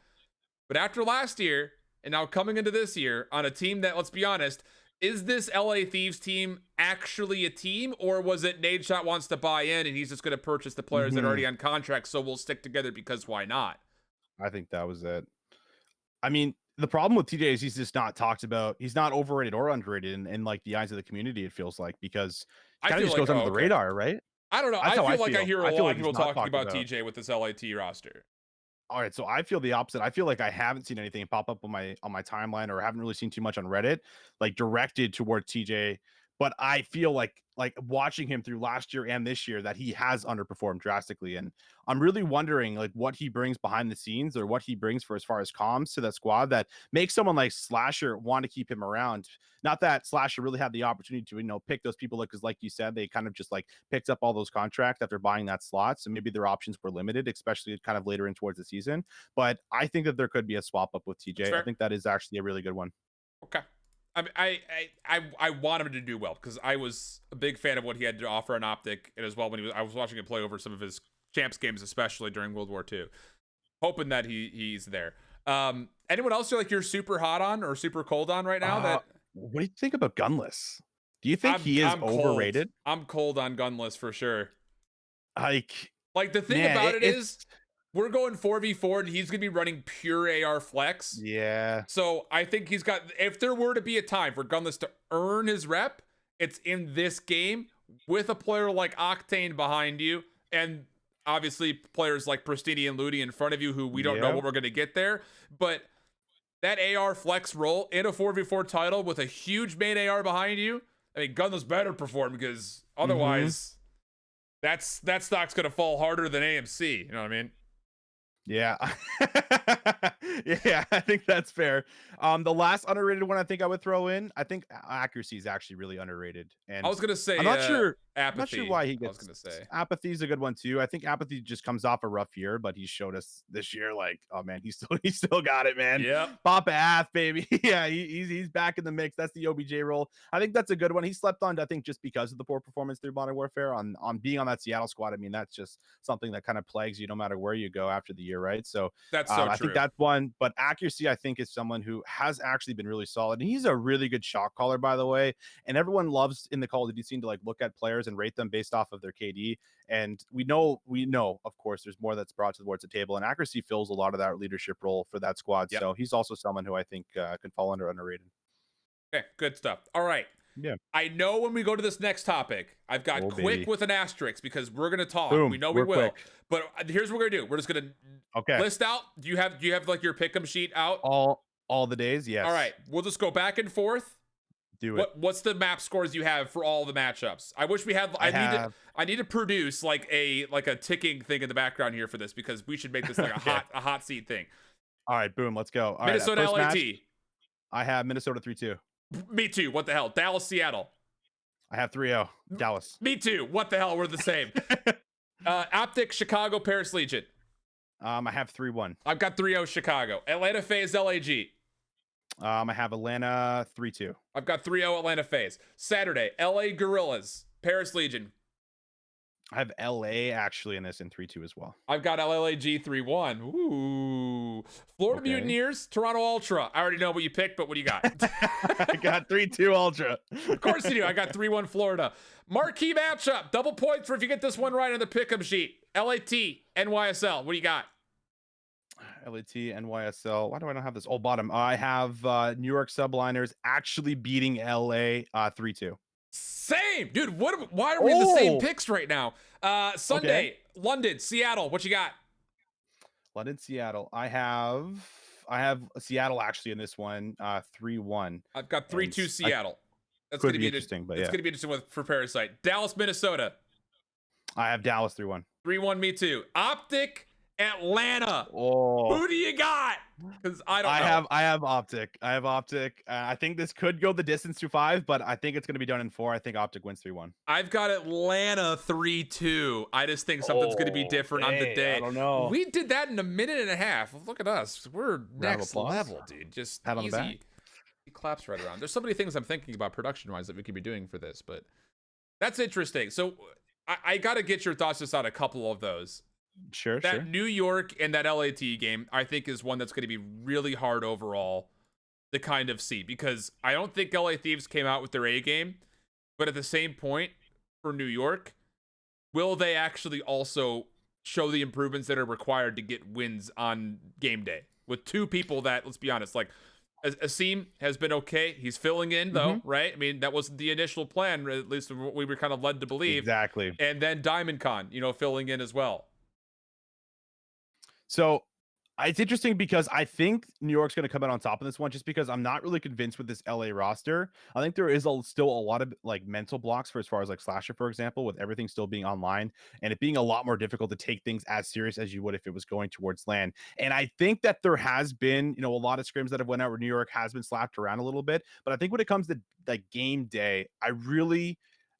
But after last year, and now coming into this year on a team that, let's be honest, is this LA Thieves team actually a team, or was it Nadeshot wants to buy in and he's just going to purchase the players that are already on contract, so we'll stick together because why not? I think that was it. I mean, the problem with TJ is he's just not talked about. He's not overrated or underrated in like the eyes of the community, it feels like, because he kind of just goes under the radar, right? I don't know. That's I feel like I hear a lot of people talking about about TJ with this LAT roster. All right, so I feel the opposite. I feel like I haven't seen anything pop up on my timeline, or haven't really seen too much on Reddit, like directed toward TJ. But I feel like watching him through last year and this year that he has underperformed drastically, and I'm really wondering like what he brings behind the scenes, or what he brings for as far as comms to that squad that makes someone like Slasher want to keep him around. Not that Slasher really had the opportunity to pick those people up, because like you said, they kind of just like picked up all those contracts after buying that slot, so maybe their options were limited, especially kind of later in towards the season. But I think that there could be a swap up with TJ. I think that is actually a really good one. Okay. I want him to do well because I was a big fan of what he had to offer on Optic, and as well when I was watching him play over some of his champs games, especially during World War II. Hoping that he's there. Anyone else you're super hot on or super cold on right now? What do you think about Gunless? Do you think he is overrated? I'm cold on Gunless for sure. Like the thing about it is we're going 4v4 and he's going to be running pure AR flex. Yeah. So I think if there were to be a time for Gunless to earn his rep, it's in this game with a player like Octane behind you, and obviously players like Pristini and Ludi in front of you who we don't know what we're going to get there. But that AR flex role in a 4v4 title with a huge main AR behind you, I mean, Gunless better perform, because otherwise that stock's going to fall harder than AMC. You know what I mean? Yeah. Yeah, I think that's fair. The last underrated one I think I would throw in, I think accuracy is actually really underrated. And I was gonna say I'm not sure Apathy. I'm not sure why he gets. I was gonna say Apathy is a good one too. I think Apathy just comes off a rough year, but he showed us this year, like, oh man, he still got it, man. Yeah, Papa Ath, baby. Yeah, he's back in the mix. That's the OBJ role. I think that's a good one. He slept on, I think, just because of the poor performance through Modern Warfare on being on that Seattle squad. I mean, that's just something that kind of plagues you no matter where you go after the year, right? So that's so true. I think that's one. But accuracy, I think, is someone who has actually been really solid. And he's a really good shot caller, by the way. And everyone loves in the Call of Duty scene to like look at players and rate them based off of their KD. And we know, of course, there's more that's brought towards the table. And accuracy fills a lot of that leadership role for that squad. Yep. So he's also someone who I think can fall under underrated. Okay, good stuff. All right. Yeah. I know when we go to this next topic, I've got quick with an asterisk because we're going to talk. Boom, we know we will. Quick. But here's what we're going to do. We're just going to list out. Do you have like your pick'em sheet out? All the days? Yes. All right. We'll just go back and forth. Do it. What's the map scores you have for all the matchups? I wish we had. I need to produce like a ticking thing in the background here for this, because we should make this like a hot seat thing. All right, boom, let's go. All Minnesota right, LAT. Match, I have Minnesota 3-2. Me too. What the hell? Dallas Seattle. I have 3-0. Dallas. Me too. What the hell? We're the same. Optic Chicago Paris Legion. I have 3-1. I've got 3-0 Chicago. Atlanta FaZe LAG. I have Atlanta 3-2. I've got 3-0 Atlanta FaZe. Saturday, LA Gorillas, Paris Legion. I have LA actually in this in 3-2 as well. I've got LLAG 3-1. Ooh. Florida Okay. Mutineers, Toronto Ultra. I already know what you picked, but what do you got? I got 3-2 Ultra. Of course you do. I got 3-1 Florida. Marquee matchup. Double points for if you get this one right on the pick'em sheet. LAT, NYSL. What do you got? LAT, NYSL. Why do I not have this? Oh, bottom. I have New York Subliners actually beating LA 3-2. Same. Dude, why are we in the same Oh, picks right now? okay. Sunday, London, Seattle. What you got? London, Seattle. I have Seattle actually in this one 3-1. I've got 3-2 I Seattle. That's could gonna be be interesting, but it's yeah. gonna be interesting for Parasite. Dallas, Minnesota. I have Dallas 3-1. 3-1 me too. Optic, Atlanta. Oh, Who do you got? Because I don't know. I have Optic. I have Optic. I think this could go the distance to 5, but I think it's going to be done in 4. I think Optic wins 3-1. I've got Atlanta 3-2. I just think something's going to be different on the day. I don't know. We did that in a minute and a half. Look at us. We're next applause. level, dude. Just Pat on the easy. back. He claps right around. There's so many things I'm thinking about production-wise that we could be doing for this, but that's interesting. So I got to get your thoughts just on a couple of those. Sure. That New York and that LAT game, I think, is one that's going to be really hard overall to kind of see, because I don't think LA Thieves came out with their A game, but at the same point for New York, will they actually also show the improvements that are required to get wins on game day with two people that, let's be honest, like Asim has been okay. He's filling in though, right? I mean, that wasn't the initial plan, at least what we were kind of led to believe. Exactly. And then Diamond Con, filling in as well. So it's interesting because I think New York's going to come out on top of this one, just because I'm not really convinced with this LA roster. I think there is still a lot of like mental blocks for as far as like Slasher, for example, with everything still being online and it being a lot more difficult to take things as serious as you would if it was going towards LAN. And I think that there has been, a lot of scrims that have went out where New York has been slapped around a little bit. But I think when it comes to like game day, I really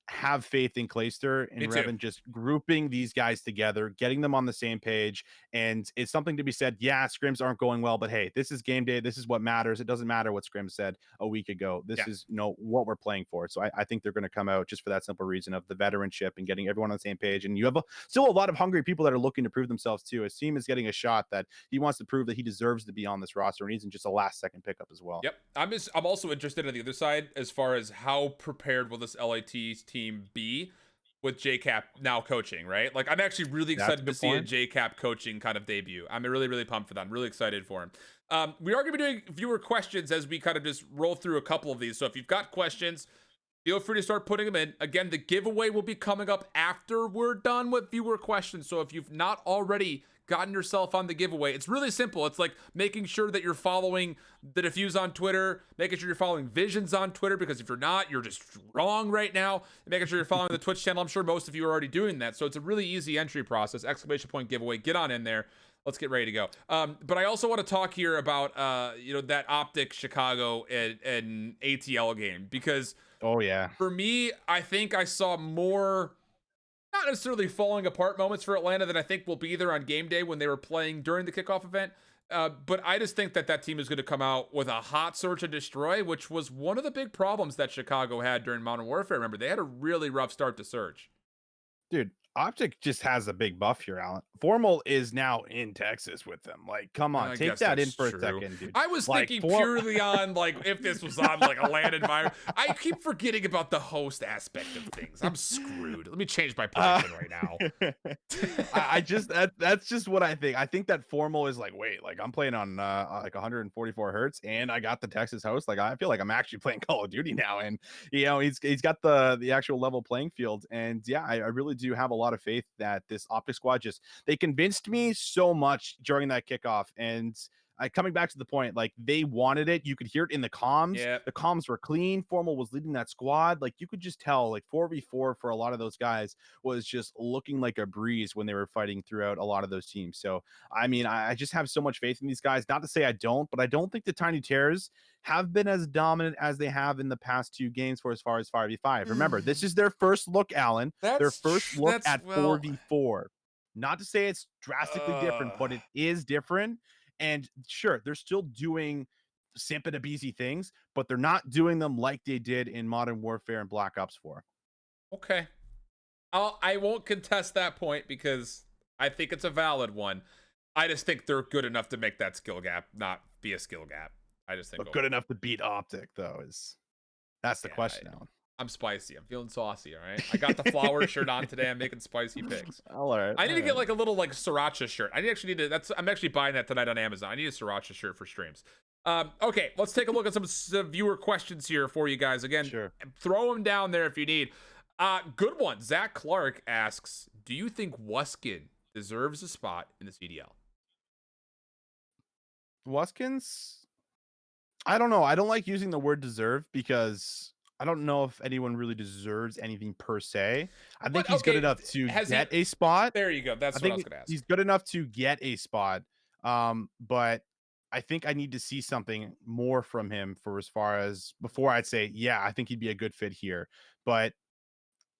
have faith in Clayster and Revan just grouping these guys together, getting them on the same page. And it's something to be said. Yeah, scrims aren't going well, but hey, this is game day. This is what matters. It doesn't matter what scrim said a week ago. This is what we're playing for. So I think they're going to come out just for that simple reason of the veteranship and getting everyone on the same page. And you have still a lot of hungry people that are looking to prove themselves too. His team is getting a shot that he wants to prove that he deserves to be on this roster, and he isn't just a last second pickup as well. Yep. I'm also interested on the other side as far as how prepared will this LAT team be with JCap now coaching, right? Like, I'm actually really excited to see a JCap coaching kind of debut. I'm really, really pumped for that. I'm really excited for him. We are going to be doing viewer questions as we kind of just roll through a couple of these. So if you've got questions, feel free to start putting them in. Again, the giveaway will be coming up after we're done with viewer questions. So if you've not already gotten yourself on the giveaway, it's really simple. It's like making sure that you're following the Defuse on Twitter, making sure you're following VisionZz on Twitter, because if you're not, you're just wrong right now. And making sure you're following the Twitch channel. I'm sure most of you are already doing that. So it's a really easy entry process. ! Giveaway. Get on in there. Let's get ready to go. But I also want to talk here about that Optic Chicago and ATL game, because for me, I think I saw more, not necessarily falling apart moments for Atlanta than I think will be there on game day when they were playing during the kickoff event. But I just think that team is going to come out with a hot search and destroy, which was one of the big problems that Chicago had during Modern Warfare. Remember, they had a really rough start to Surge. Dude, Optic just has a big buff here, Alan. Formal is now in Texas with them. Like, come on, take that in for a second, dude. I was thinking purely on, like, if this was on, like, a LAN environment. I keep forgetting about the host aspect of things. I'm screwed. Let me change my position right now. That's just what I think. I think that Formal is like, wait, like, I'm playing on, like, 144 hertz, and I got the Texas host. Like, I feel like I'm actually playing Call of Duty now, and, he's got the actual level playing field. And, yeah, I really do have a lot of faith that this Optic squad they convinced me so much during that kickoff. And coming back to the point, like, they wanted it. You could hear it in the comms. The comms were clean. Formal was leading that squad. Like, you could just tell, like, 4v4 for a lot of those guys was just looking like a breeze when they were fighting throughout a lot of those teams. So, I mean, I just have so much faith in these guys. Not to say I don't, but I don't think the Tiny Terrors have been as dominant as they have in the past 2 games for as far as 5v5. Remember, this is their first look, Alan. Their first look at 4v4. Not to say it's drastically different, but it is different. And sure, they're still doing Simp and Abizi things, but they're not doing them like they did in Modern Warfare and Black Ops 4. Okay. I won't contest that point because I think it's a valid one. I just think they're good enough to make that skill gap not be a skill gap. I just think But good enough to beat Optic, though, that's the question, Alan. I'm spicy. I'm feeling saucy. All right. I got the flower shirt on today. I'm making spicy picks. All right. I need to get like a little like sriracha shirt. I actually need to. I'm actually buying that tonight on Amazon. I need a sriracha shirt for streams. Okay, let's take a look at some viewer questions here for you guys. Again, Sure. Throw them down there if you need. Good one. Zach Clark asks, do you think Wuskin deserves a spot in the CDL? Wuskins? I don't know. I don't like using the word deserve because I don't know if anyone really deserves anything per se. I think he's good enough to get a spot. There you go. That's what I was going to ask. He's good enough to get a spot. But I think I need to see something more from him for as far as before I'd say, yeah, I think he'd be a good fit here. But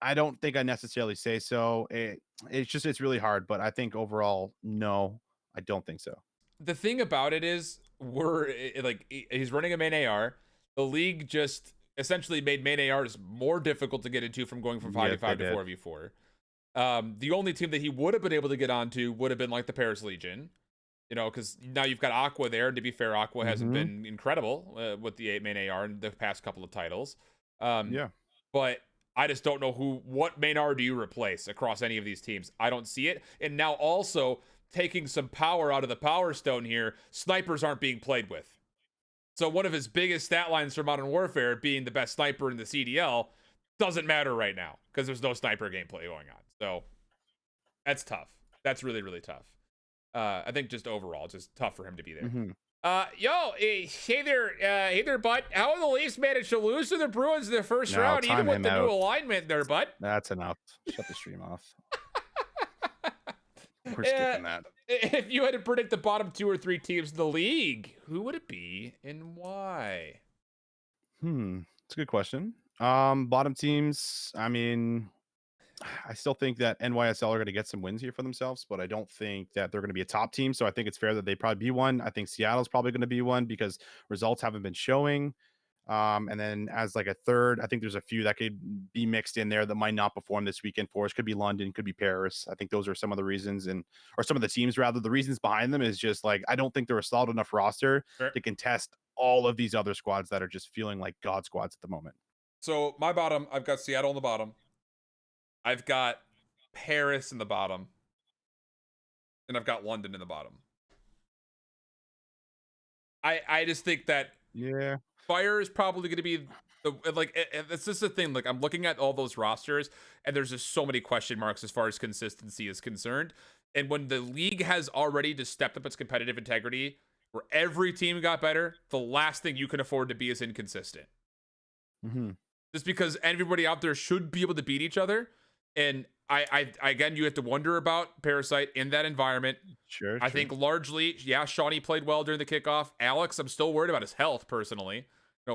I don't think I necessarily say so. It's really hard. But I think overall, no, I don't think so. The thing about it is he's running a main AR. The league just essentially made main ARs more difficult to get into from going from 5v5 to 4v4. The only team that he would have been able to get onto would have been like the Paris Legion, because now you've got Aqua there, and to be fair, Aqua hasn't been incredible with the main AR in the past couple of titles. But I just don't know what main AR do you replace across any of these teams. I don't see it. And now also taking some power out of the Power Stone here, snipers aren't being played with. So one of his biggest stat lines for Modern Warfare, being the best sniper in the CDL, doesn't matter right now because there's no sniper gameplay going on. So that's tough. That's really, really tough. I think just overall, just tough for him to be there. Hey there, bud. How have the Leafs managed to lose to the Bruins in the first round, even with the new alignment there, bud? That's enough. Shut the stream off. We're skipping that. If you had to predict the bottom 2 or 3 teams in the league, who would it be and why? It's a good question. Bottom teams, I mean, I still think that NYSL are going to get some wins here for themselves, but I don't think that they're going to be a top team. So I think it's fair that they probably be one. I think Seattle's probably going to be one because results haven't been showing. And then as like a third, I think there's a few that could be mixed in there that might not perform this weekend for us. Could be London, could be Paris. I think those are some of the reasons, or some of the teams rather. The reasons behind them is just like I don't think they're a solid enough roster to contest all of these other squads that are just feeling like God squads at the moment. So my bottom, I've got Seattle in the bottom. I've got Paris in the bottom. And I've got London in the bottom. I just think that Fire is probably going to be it's just the thing. Like I'm looking at all those rosters, and there's just so many question marks as far as consistency is concerned. And when the league has already just stepped up its competitive integrity, where every team got better, the last thing you can afford to be is inconsistent. Just because everybody out there should be able to beat each other, and I again, you have to wonder about Parasite in that environment. Sure. I think largely, Shawnee played well during the kickoff. Alex, I'm still worried about his health personally,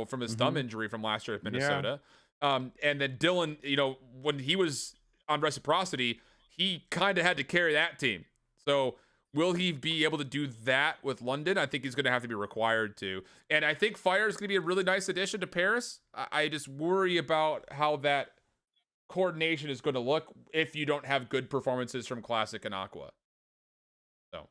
from his thumb injury from last year at Minnesota. And then Dylan, when he was on Reciprocity, he kind of had to carry that team. So will he be able to do that with London? I think he's going to have to be required to. And I think Fire is going to be a really nice addition to Paris. I just worry about how that coordination is going to look if you don't have good performances from Classic and Aqua. So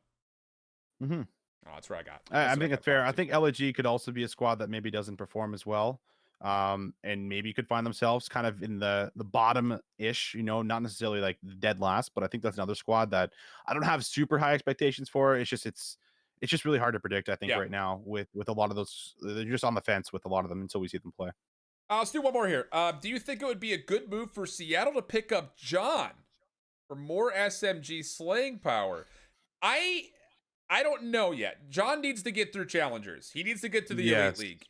that's where I got. I think it's fair. I think LG could also be a squad that maybe doesn't perform as well, and maybe could find themselves kind of in the bottom-ish, not necessarily like dead last, but I think that's another squad that I don't have super high expectations for. It's just really hard to predict, I think, right now with a lot of those. They're just on the fence with a lot of them until we see them play. Let's do one more here. Do you think it would be a good move for Seattle to pick up John for more SMG slaying power? I don't know yet. John needs to get through challengers. He needs to get to the Elite League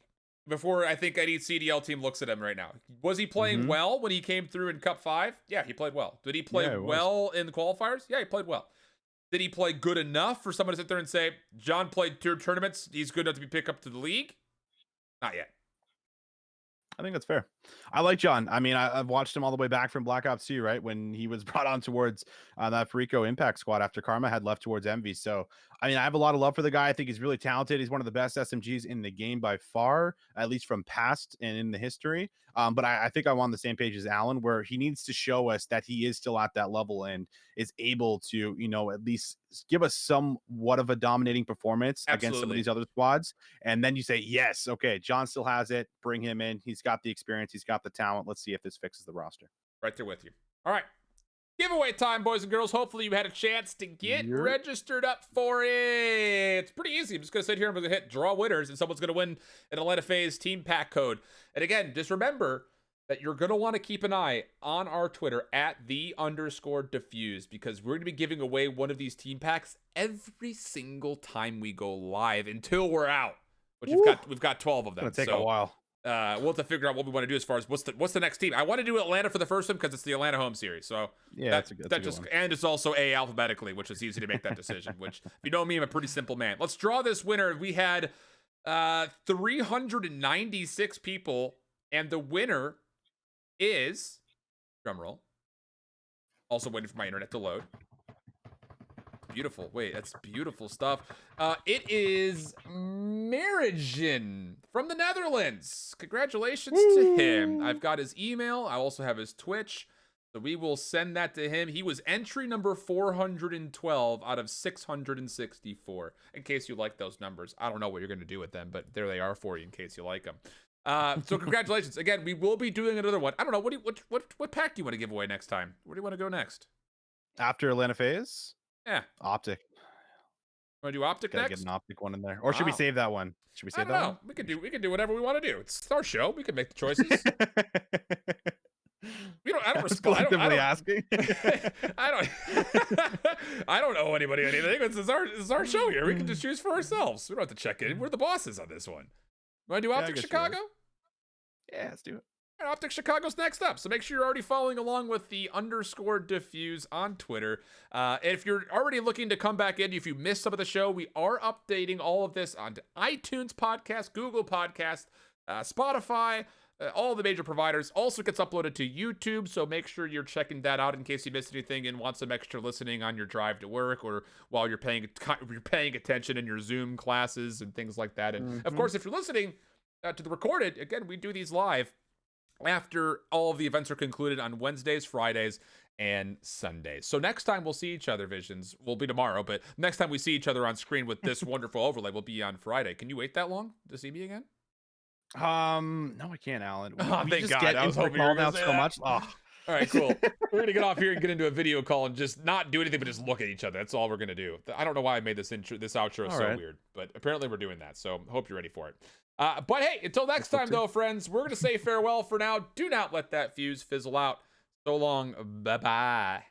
before I think any CDL team looks at him right now. Was he playing well when he came through in Cup 5? Yeah, he played well. Did he play well in the qualifiers? Yeah, he played well. Did he play good enough for someone to sit there and say, John played 2 tournaments, he's good enough to be picked up to the league? Not yet. I think that's fair. I like John. I mean, I've watched him all the way back from Black Ops 2, right? When he was brought on towards that Frico Impact squad after Karma had left towards Envy. So, I mean, I have a lot of love for the guy. I think he's really talented. He's one of the best SMGs in the game by far, at least from past and in the history. But I think I'm on the same page as Alan, where he needs to show us that he is still at that level and is able to, at least give us somewhat of a dominating performance against some of these other squads. And then you say, yes, okay, John still has it. Bring him in. He's got the experience. He's got the talent. Let's see if this fixes the roster. Right there with you. All right. Giveaway time, boys and girls. Hopefully you had a chance to get registered up for it. It's pretty easy. I'm just going to sit here and I'm going to hit draw winners, and someone's going to win an Atlanta FaZe team pack code. And again, just remember that you're going to want to keep an eye on our Twitter at @the_Defuse, because we're going to be giving away one of these team packs every single time we go live until we're out, which we've got 12 of them. It's going to take a while. We'll have to figure out what we want to do as far as what's the next team. I want to do Atlanta for the first one because it's the Atlanta home series. So yeah, that's a good one. And it's also alphabetically, which is easy to make that decision. Which, if you know me, I'm a pretty simple man. Let's draw this winner. We had 396 people, and the winner is, drumroll. Also waiting for my internet to load. Beautiful. Wait, that's beautiful stuff. It is Marigin from the Netherlands. Congratulations to him. I've got his email. I also have his Twitch. So we will send that to him. He was entry number 412 out of 664. In case you like those numbers. I don't know what you're going to do with them, but there they are for you in case you like them. So congratulations. Again, we will be doing another one. I don't know. What pack do you want to give away next time? Where do you want to go next? After Atlanta FaZe? Yeah. Optic. Want to do Optic next? Get an Optic one in there. Or should we save that one? Should we save that one? We can do whatever we want to do. It's our show. We can make the choices. I don't respond. Asking. I don't owe anybody anything. This is our show here. We can just choose for ourselves. We don't have to check in. We're the bosses on this one. Want to do Optic Chicago? Yeah, let's do it. And Optic Chicago's next up, so make sure you're already following along with the _Defuse on Twitter. If you're already looking to come back in, if you missed some of the show, we are updating all of this onto iTunes Podcast, Google Podcast, Spotify, all the major providers. Also gets uploaded to YouTube, so make sure you're checking that out in case you missed anything and want some extra listening on your drive to work or while you're paying attention in your Zoom classes and things like that. And of course, if you're listening to the recorded, again, we do these live after all of the events are concluded on Wednesdays, Fridays, and Sundays. So next time we'll see each other, Visions, will be tomorrow, but next time we see each other on screen with this wonderful overlay will be on Friday. Can you wait that long to see me again? No, I can't, Alan. Thank God. I was hoping you were gonna say so that. much. Oh. All right, cool. We're going to get off here and get into a video call and just not do anything but just look at each other. That's all we're going to do. I don't know why I made this outro so weird, but apparently we're doing that. So hope you're ready for it. But hey, until next time, though, friends, we're going to say farewell for now. Do not let that fuse fizzle out. So long. Bye-bye.